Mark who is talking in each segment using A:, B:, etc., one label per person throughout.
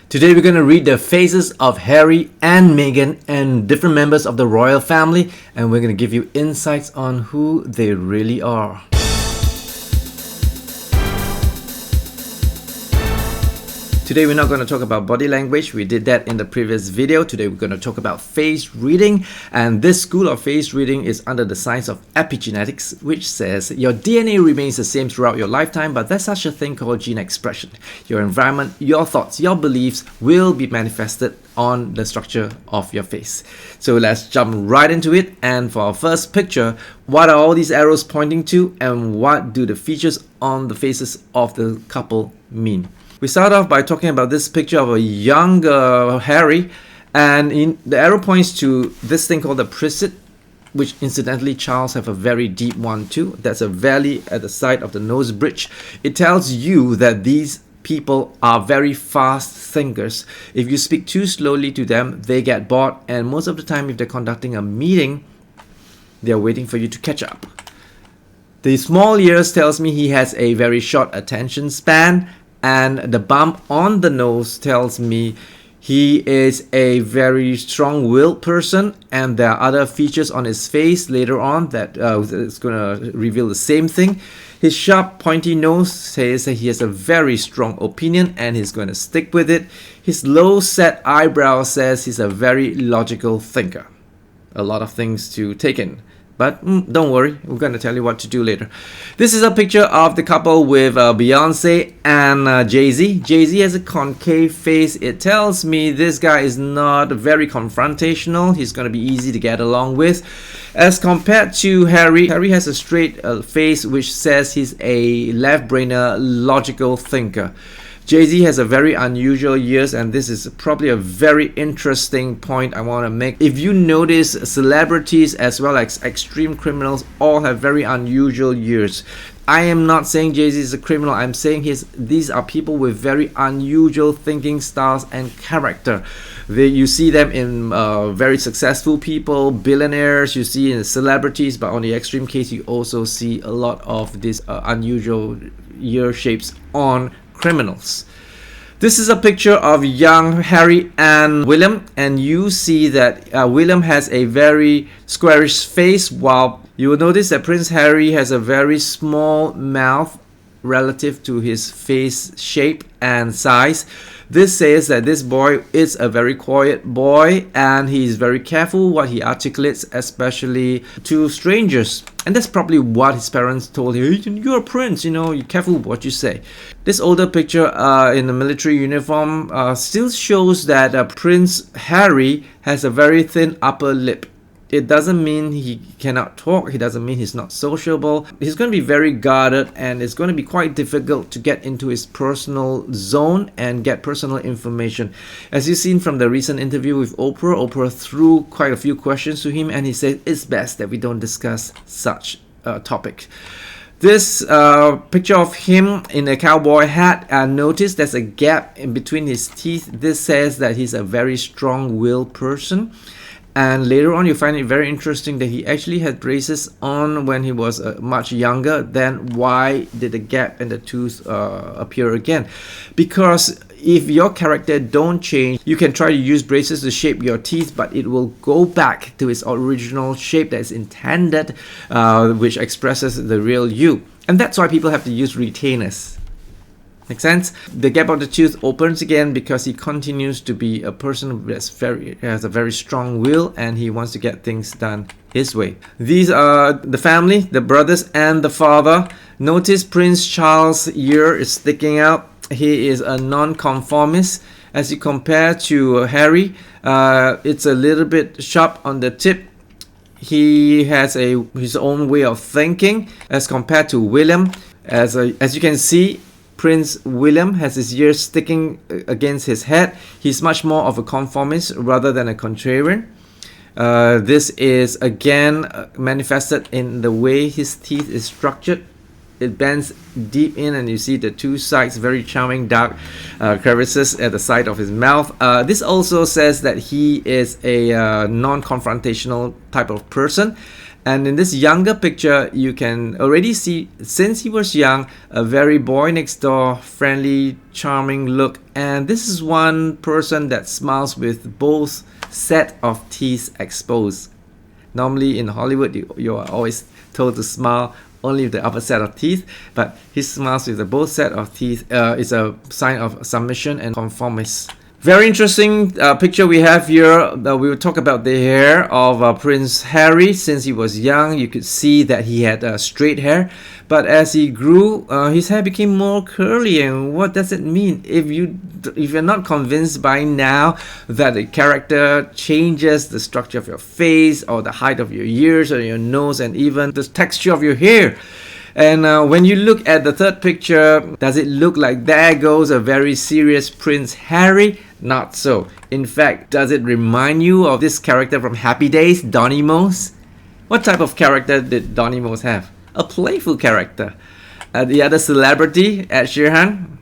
A: Today we're going to read the faces of Harry and Meghan and different members of the royal family, and we're going to give you insights on who they really are. Today we're not going to talk about body language. We did that in the previous video. Today we're going to talk about face reading, and this school of face reading is under the science of epigenetics, which says your DNA remains the same throughout your lifetime, but there's such a thing called gene expression. Your environment, your thoughts, your beliefs will be manifested on the structure of your face. So let's jump right into it. And for our first picture, what are all these arrows pointing to, and what do the features on the faces of the couple mean? We start off by talking about this picture of a younger Harry, and the arrow points to this thing called the privet, which incidentally Charles have a very deep one too. That's a valley at the side of the nose bridge. It tells you that these people are very fast thinkers. If you speak too slowly to them, they get bored, and most of the time if they're conducting a meeting, they're waiting for you to catch up. The small ears tells me he has a very short attention span, and the bump on the nose tells me he is a very strong-willed person, and there are other features on his face later on that is going to reveal the same thing. His sharp, pointy nose says that he has a very strong opinion and he's going to stick with it. His low-set eyebrow says he's a very logical thinker. A lot of things to take in. But don't worry, we're going to tell you what to do later. This is a picture of the couple with Beyonce and Jay-Z. Jay-Z has a concave face. It tells me this guy is not very confrontational. He's going to be easy to get along with. As compared to Harry, Harry has a straight face which says he's a left-brainer, logical thinker. Jay-Z has a very unusual ears, and this is probably a very interesting point I want to make. If you notice, celebrities as well as extreme criminals all have very unusual ears. I am not saying Jay-Z is a criminal. I'm saying these are people with very unusual thinking styles and character. You see them in very successful people, billionaires, you see in celebrities, but on the extreme case, you also see a lot of these unusual ear shapes on criminals. This is a picture of young Harry and William, and you see that William has a very squarish face, while you will notice that Prince Harry has a very small mouth relative to his face shape and size. This says that this boy is a very quiet boy, and he's very careful what he articulates, especially to strangers. And that's probably what his parents told him. Hey, you're a prince, you're careful what you say. This older picture in the military uniform still shows that Prince Harry has a very thin upper lip. It doesn't mean he cannot talk. It doesn't mean he's not sociable. He's going to be very guarded, and it's going to be quite difficult to get into his personal zone and get personal information. As you've seen from the recent interview with Oprah, Oprah threw quite a few questions to him, and he said it's best that we don't discuss such topic. This picture of him in a cowboy hat, notice there's a gap in between his teeth. This says that he's a very strong-willed person. And later on, you find it very interesting that he actually had braces on when he was much younger. Then why did the gap in the tooth appear again? Because if your character don't change, you can try to use braces to shape your teeth, but it will go back to its original shape that is intended, which expresses the real you. And that's why people have to use retainers. Make sense? The gap of the tooth opens again because he continues to be a person that has a very strong will, and he wants to get things done his way. These are the family, the brothers and the father. Notice Prince Charles' ear is sticking out. He is a non-conformist. As you compare to Harry, it's a little bit sharp on the tip. He has his own way of thinking as compared to William. As you can see, Prince William has his ears sticking against his head. He's much more of a conformist rather than a contrarian. This is again manifested in the way his teeth is structured. It bends deep in, and you see the two sides, very charming dark crevices at the side of his mouth. This also says that he is a non-confrontational type of person. And in this younger picture, you can already see, since he was young, a very boy next door, friendly, charming look. And this is one person that smiles with both set of teeth exposed. Normally in Hollywood, you are always told to smile only with the upper set of teeth, but he smiles with the both set of teeth. Is a sign of submission and conformist. Very interesting picture we have here. We will talk about the hair of Prince Harry. Since he was young, you could see that he had straight hair, but as he grew, his hair became more curly. And what does it mean? If you're not convinced by now that the character changes the structure of your face, or the height of your ears, or your nose, and even the texture of your hair. And when you look at the third picture, does it look like there goes a very serious Prince Harry? Not so. In fact, does it remind you of this character from Happy Days, Donny Mose? What type of character did Donny Mose have? A playful character. The other celebrity, Ed Sheeran.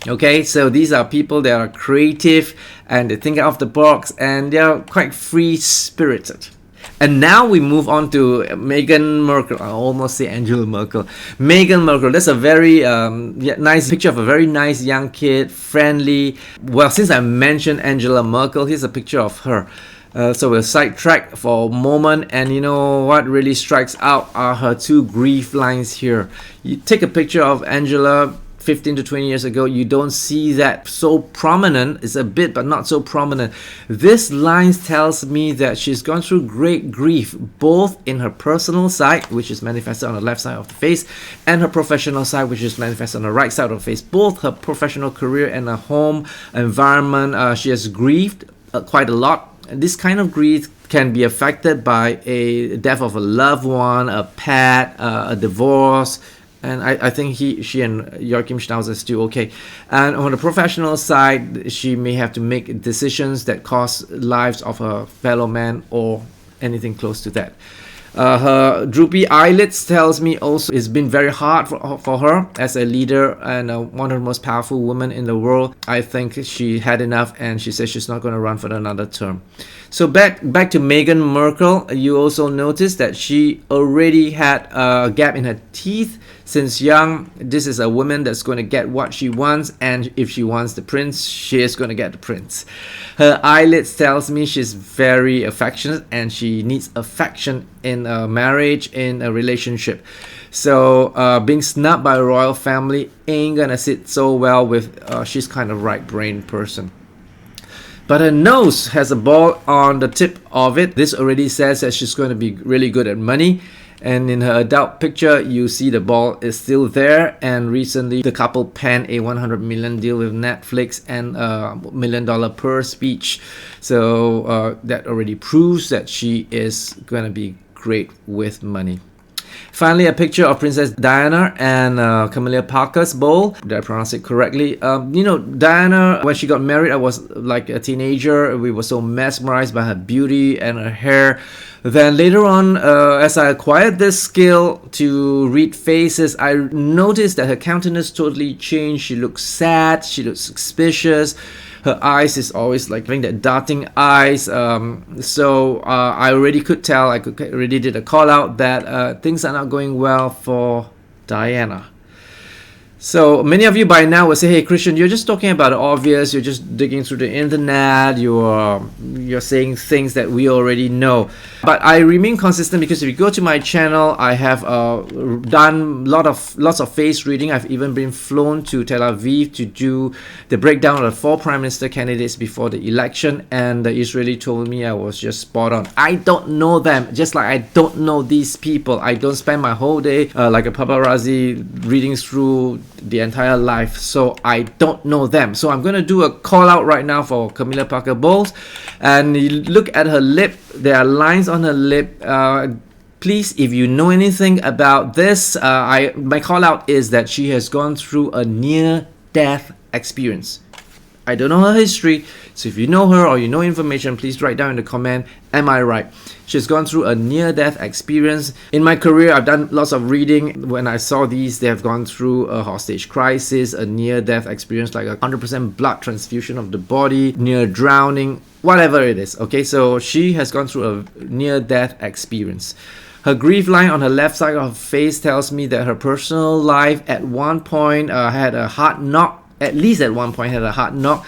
A: Okay, so these are people that are creative and they think out of the box and they're quite free-spirited. And now we move on to Meghan Merkel. I almost say Angela Merkel. Meghan Merkel. That's a very nice picture of a very nice young kid, friendly. Well, since I mentioned Angela Merkel, here's a picture of her. So we'll sidetrack for a moment, and you know what really strikes out are her two grief lines here. You take a picture of Angela 15 to 20 years ago, you don't see that so prominent. It's a bit, but not so prominent. This line tells me that she's gone through great grief, both in her personal side, which is manifested on the left side of the face, and her professional side, which is manifested on the right side of the face. Both her professional career and her home environment, she has grieved quite a lot. And this kind of grief can be affected by a death of a loved one, a pet, a divorce. And I think she and Joachim Schnauzer are still okay. And on the professional side, she may have to make decisions that cost lives of her fellow man or anything close to that. Her droopy eyelids tells me also it's been very hard for her as a leader and one of the most powerful women in the world. I think she had enough and she says she's not going to run for another term. So back to Meghan Merkel, you also notice that she already had a gap in her teeth since young. This is a woman that's going to get what she wants, and if she wants the prince, she is going to get the prince. Her eyelids tells me she's very affectionate and she needs affection in a marriage, in a relationship. So being snubbed by a royal family ain't gonna sit so well with she's kind of right-brained person. But her nose has a ball on the tip of it. This already says that she's going to be really good at money. And in her adult picture, you see the ball is still there. And recently, the couple penned a $100 million deal with Netflix and a $1 million per speech. So that already proves that she is going to be great with money. Finally, a picture of Princess Diana and Camilla Parker's bowl. Did I pronounce it correctly? Diana, when she got married, I was like a teenager. We were so mesmerized by her beauty and her hair. Then later on, as I acquired this skill to read faces, I noticed that her countenance totally changed. She looks sad. She looks suspicious. Her eyes is always like having that darting eyes. So I already could tell, I already did a call out that things are not going well for Diana. So many of you by now will say, hey Christian, you're just talking about the obvious, you're just digging through the internet, you're saying things that we already know. But I remain consistent because if you go to my channel, I have done lots of face reading. I've even been flown to Tel Aviv to do the breakdown of the 4 prime minister candidates before the election, and the Israeli told me I was just spot on. I don't know them, just like I don't know these people. I don't spend my whole day like a paparazzi reading through the entire life, so I don't know them. So I'm going to do a call out right now for Camilla Parker Bowles, and you look at her lip, there are lines on her lip. Please, if you know anything about this, my call out is that she has gone through a near-death experience. I don't know her history. So if you know her or you know information, please write down in the comment, am I right? She's gone through a near-death experience. In my career, I've done lots of reading. When I saw these, they have gone through a hostage crisis, a near-death experience, like a 100% blood transfusion of the body, near drowning, whatever it is. Okay, so she has gone through a near-death experience. Her grief line on her left side of her face tells me that her personal life at one point had a hard knock. At least at one point had a hard knock.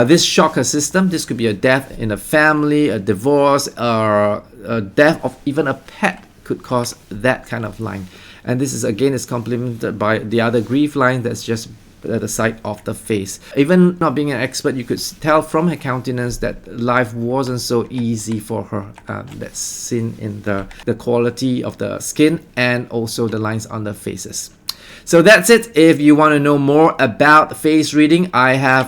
A: This shocked her system. This could be a death in a family, a divorce, or a death of even a pet could cause that kind of line. And this is again is complemented by the other grief line that's just at the side of the face. Even not being an expert, you could tell from her countenance that life wasn't so easy for her. That's seen in the quality of the skin and also the lines on the faces. So that's it. If you want to know more about face reading, I have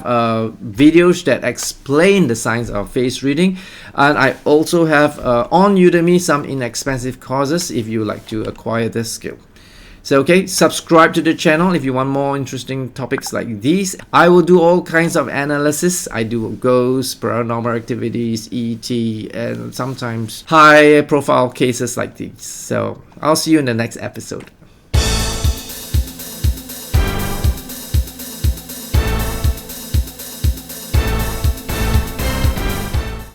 A: videos that explain the signs of face reading, and I also have on Udemy some inexpensive courses if you like to acquire this skill. So okay, subscribe to the channel if you want more interesting topics like these. I will do all kinds of analysis. I do ghosts, paranormal activities, ET, and sometimes high profile cases like these. So I'll see you in the next episode.